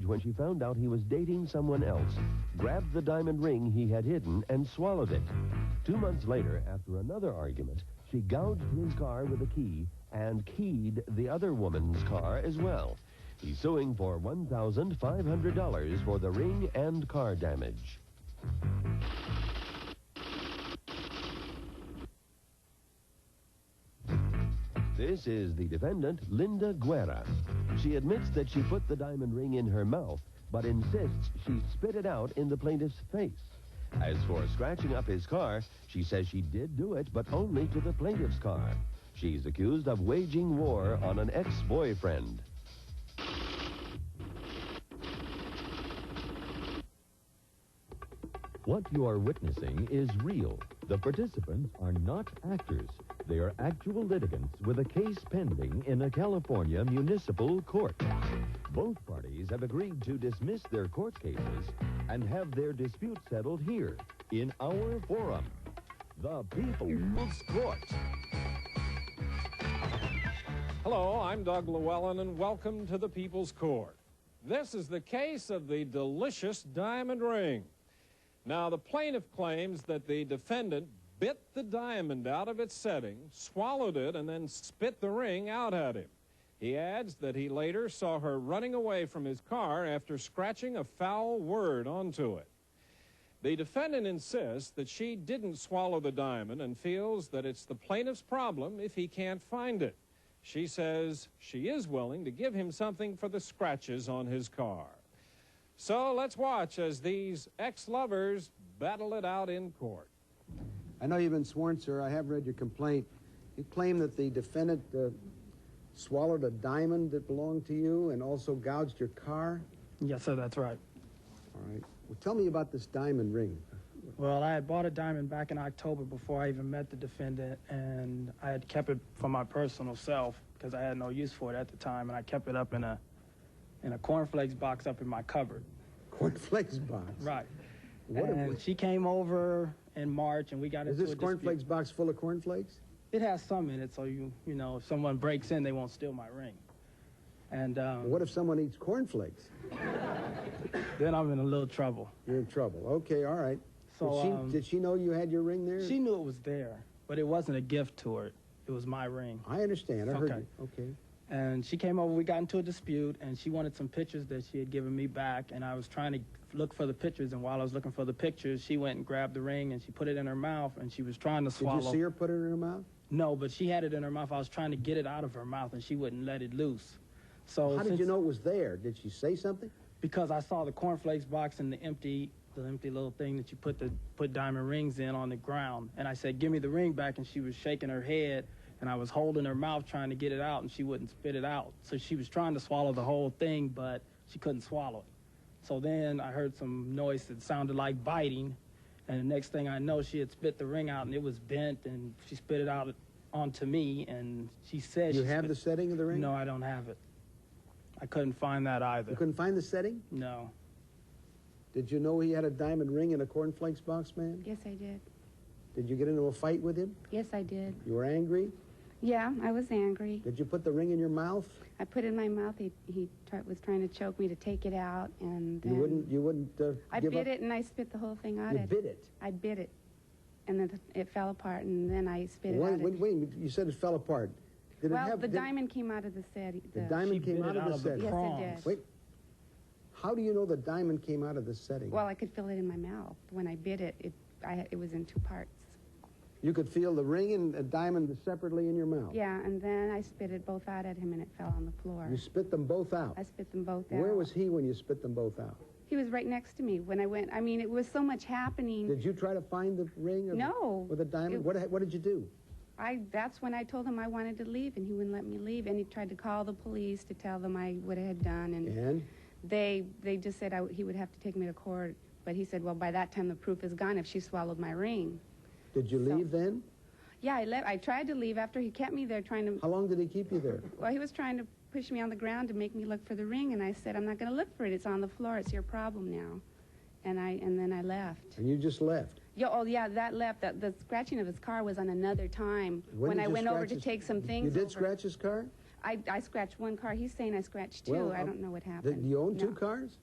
when she found out he was dating someone else, grabbed the diamond ring he had hidden and swallowed it. 2 months later, after another argument, she gouged his car with a key and keyed the other woman's car as well. He's suing for $1,500 for the ring and car damage. This is the defendant, Linda Guerra. She admits that she put the diamond ring in her mouth, but insists she spit it out in the plaintiff's face. As for scratching up his car, she says she did do it, but only to the plaintiff's car. She's accused of waging war on an ex-boyfriend. What you are witnessing is real. The participants are not actors. They are actual litigants with a case pending in a California municipal court. Both parties have agreed to dismiss their court cases and have their dispute settled here in our forum, the People's Court. Hello, I'm Doug Llewellyn, and welcome to the People's Court. This is the case of the delicious diamond ring. Now, the plaintiff claims that the defendant bit the diamond out of its setting, swallowed it, and then spit the ring out at him. He adds that he later saw her running away from his car after scratching a foul word onto it. The defendant insists that she didn't swallow the diamond and feels that it's the plaintiff's problem if he can't find it. She says she is willing to give him something for the scratches on his car. So let's watch as these ex-lovers battle it out in court. I know you've been sworn, sir. I have read your complaint. You claim that the defendant swallowed a diamond that belonged to you and also gouged your car? Yes, sir, that's right. All right. Well, tell me about this diamond ring. Well, I had bought a diamond back in October before I even met the defendant, and I had kept it for my personal self because I had no use for it at the time, and I kept it up in a cornflakes box up in my cupboard. Cornflakes box? Right. And she came over in March, and we got into a dispute. Is this cornflakes box full of cornflakes? It has some in it, so you know, if someone breaks in, they won't steal my ring. And what if someone eats cornflakes? Then I'm in a little trouble. You're in trouble. Okay, all right. So did she know you had your ring there? She knew it was there, but it wasn't a gift to her. It was my ring. I understand. I heard you. Okay. And she came over, we got into a dispute, and she wanted some pictures that she had given me back, and I was trying to look for the pictures, and while I was looking for the pictures, she went and grabbed the ring, and she put it in her mouth, and she was trying to swallow. Did you see her put it in her mouth? No, but she had it in her mouth. I was trying to get it out of her mouth, and she wouldn't let it loose. So how did you know it was there? Did she say something? Because I saw the cornflakes box and the empty little thing that you put diamond rings in on the ground, and I said, give me the ring back, and she was shaking her head, and I was holding her mouth trying to get it out, and she wouldn't spit it out. So she was trying to swallow the whole thing, but she couldn't swallow it. So then I heard some noise that sounded like biting, and the next thing I know, she had spit the ring out, and it was bent, and she spit it out onto me, and she said... You have the setting of the ring? No, I don't have it. I couldn't find that either. You couldn't find the setting? No. Did you know he had a diamond ring in a cornflakes box, ma'am? Yes, I did. Did you get into a fight with him? Yes, I did. You were angry? Yeah, I was angry. Did you put the ring in your mouth? I put it in my mouth. He was trying to choke me to take it out, and then you wouldn't I give bit up? it, and I spit the whole thing out. You bit it? I bit it, and then it fell apart, and then I spit it out. Wait, you said it fell apart. The diamond came out of the setting. The diamond came out of the setting? Yes, it did. Wait, how do you know the diamond came out of the setting? Well, I could feel it in my mouth. When I bit it, it was in two parts. You could feel the ring and a diamond separately in your mouth? Yeah, and then I spit it both out at him, and it fell on the floor. You spit them both out? I spit them both out. Where was he when you spit them both out? He was right next to me when I went. I mean, it was so much happening. Did you try to find the ring? No. With a diamond? What did you do? That's when I told him I wanted to leave, and he wouldn't let me leave, and he tried to call the police to tell them what I had done, and they just said he would have to take me to court, but he said, well, by that time the proof is gone if she swallowed my ring. Did you leave then? Yeah, I left. I tried to leave after he kept me there trying to... How long did he keep you there? Well, he was trying to push me on the ground to make me look for the ring, and I said, I'm not going to look for it. It's on the floor. It's your problem now. And then I left. And you just left? Yeah, that left. The scratching of his car was on another time when I went over to take some things. You did scratch his car? I scratched one car. He's saying I scratched two. Well, I don't know what happened. Do you own No. two cars?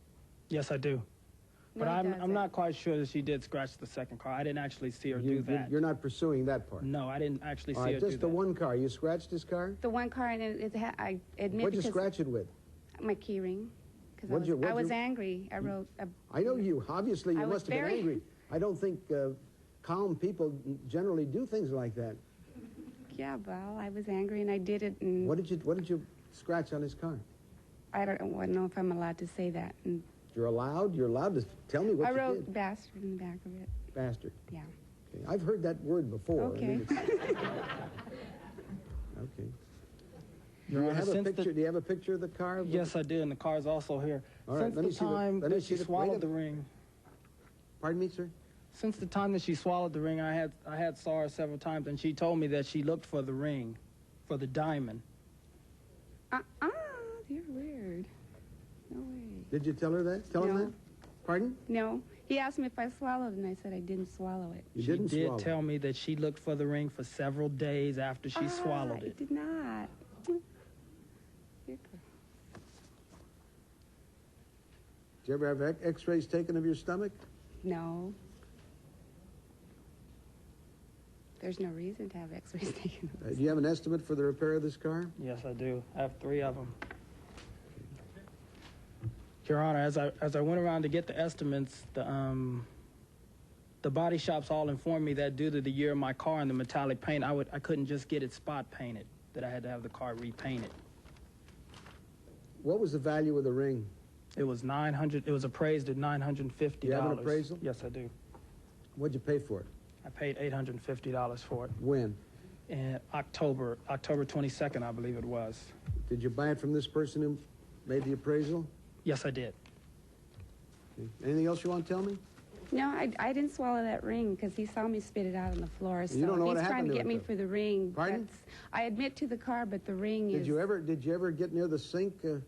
Yes, I do. No, But he I'm doesn't. not quite sure that she did scratch the second car. I didn't actually see her do that. You're not pursuing that part? No, I didn't actually All see right, her do just that. the one car. You scratched his car? The one car, and I admit What'd you because scratch it with? my key ring. Because What'd you- I what'd was you- angry. I wrote. I know you. Obviously, you I was must have been very- angry. I don't think calm people generally do things like that. Yeah, well, I was angry, and I did it. And What did you scratch on his car? I don't know if I'm allowed to say that. And You're allowed to tell me what I you wrote did. bastard in the back of it. Bastard. Yeah. Okay. I've heard that word before. Okay. Okay. Do Your you Honor, have a since picture? Do you have a picture of the car? Yes, I do, and the car's also here. All right, Since let me the see the- time let me that see she the- wait swallowed a- the ring, Pardon me, sir? since the time that she swallowed the ring, I had saw her several times, and she told me that she looked for the ring, for the diamond. You're weird. No way. Did you tell her that? Tell him No. that? Pardon? No. He asked me if I swallowed, and I said I didn't swallow it. You She didn't did swallow. tell me that she looked for the ring for several days after she swallowed I it. did not. You're good. Did you ever have x-rays taken of your stomach? No. There's no reason to have x-rays taken. Do you have an estimate for the repair of this car? Yes, I do. I have 3 of them. Your Honor, as I went around to get the estimates, the body shops all informed me that due to the year of my car and the metallic paint, I couldn't just get it spot painted. That I had to have the car repainted. What was the value of the ring? It was $900. It was appraised at $950. You have an appraisal? Yes, I do. What'd you pay for it? I paid $850 for it When? in October 22nd, I believe it was. Did you buy it from this person who made the appraisal? Yes, I did. Okay. Anything else you want to tell me? No, I didn't swallow that ring because he saw me spit it out on the floor. So You don't know what he's trying happened to to get it, me though. for the ring. Pardon? I admit to the car, but the ring is... Did you ever get near the sink when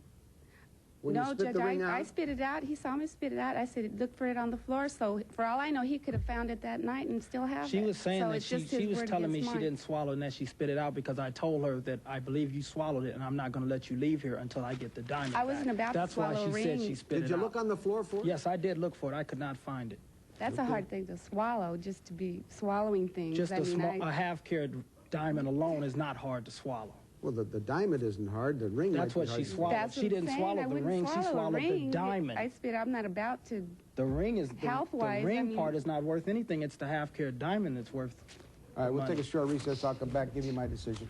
you No, spit Judge, the ring out? I spit it out. He saw me spit it out. I said, look for it on the floor. So for all I know, he could have found it that night and still have it. She was saying so that it's just she his was word telling me against she mine. didn't swallow and that she spit it out because I told her that I believe you swallowed it and I'm not going to let you leave here until I get the diamond I wasn't back. about to That's swallow why a she said ring. she spit Did it you out. look on the floor for it? Yes, I did look for it. I could not find it. That's a hard thing to swallow, just to be swallowing things. Just I a, mean, a half-carat diamond alone is not hard to swallow. Well, the diamond isn't hard. The ring That's might what be she hard. swallowed. That's She what I'm didn't saying. swallow I the wouldn't ring. She swallow a swallowed the ring. diamond. I spit. I'm not about to. The ring is Health-wise, the ring I mean- part is not worth anything. It's the half-carat diamond that's worth. All right, we'll money. take a short recess. I'll come back, give you my decision.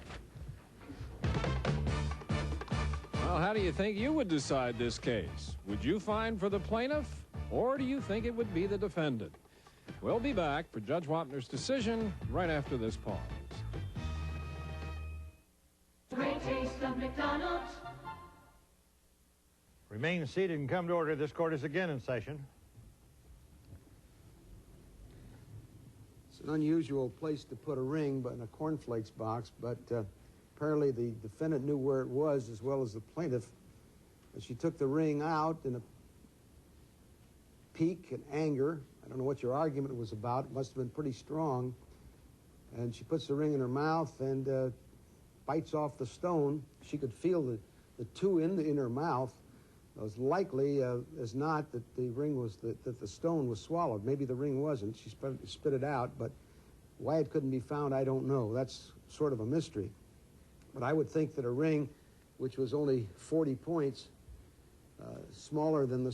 Well, how do you think you would decide this case? Would you find for the plaintiff, or do you think it would be the defendant? We'll be back for Judge Wapner's decision right after this pause. Great taste of McDonald's. Remain seated and come to order. This court is again in session. It's an unusual place to put a ring, but in a cornflakes box, but apparently the defendant knew where it was as well as the plaintiff. She took the ring out in a pique and anger. I don't know what your argument was about. It must have been pretty strong. And she puts the ring in her mouth and bites off the stone. She could feel the two in her mouth. It was likely as not that the ring was that the stone was swallowed. Maybe the ring wasn't. She spit it out, but why it couldn't be found, I don't know. That's sort of a mystery. But I would think that a ring, which was only 40 points, smaller than the